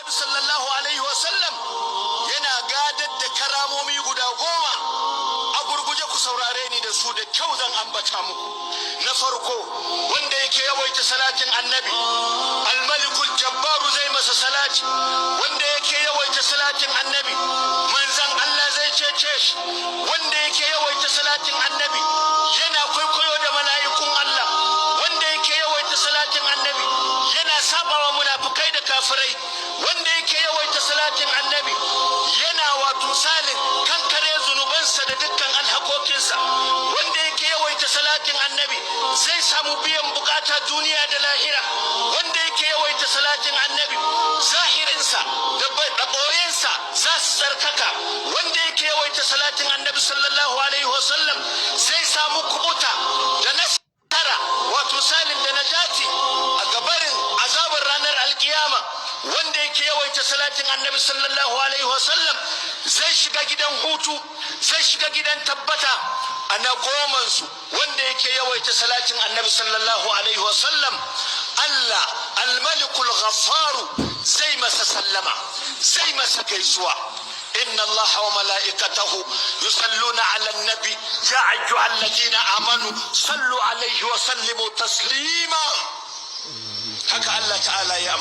sallallahu alaihi wasallam yana gadar da karamomi guda 10 a gurguje ku saurare ni da su da kyau zan ambata muku. Na farko wanda yake yawaita salatin annabi al-malikul jabbaru zai masa salati, wanda yake yawaita salatin annabi manzan Allah zai cece shi, wanda yake yawaita salatin annabi yana kwaikwayo da mala'ikun Allah, wanda yake yawaita salatin annabi yana sabawa munafikai da kafirai, wanda yake yawaita salatin annabi yana wato salin kankare zunubansa da dukkan alhakokinsa, wanda yake yawaita salatin annabi zai samu biyan bukata duniya da lahira, wanda yake yawaita salatin annabi zahirinsa da boyensa za su tsarkaka, wanda yake yawaita salatin annabi sallallahu alaihi wasallam zai samu kubuta da nasara wato salin da najati a gabarin azabar ranar alkiyama, wanda yake yawaita salatin annabi sallallahu alaihi wasallam zai shiga gidan hutu, zai shiga gidan tabbata a na gomansu, wanda yake yawaita salatin annabi sallallahu alaihi wasallam Allah al-malikul ghaffaru zai masa sallama, zai masa gaisuwa. إن الله وملائكته يصلون على النبي يا أيها الذين آمنوا صلوا عليه وسلموا تسليما. هكا الله تعالى يا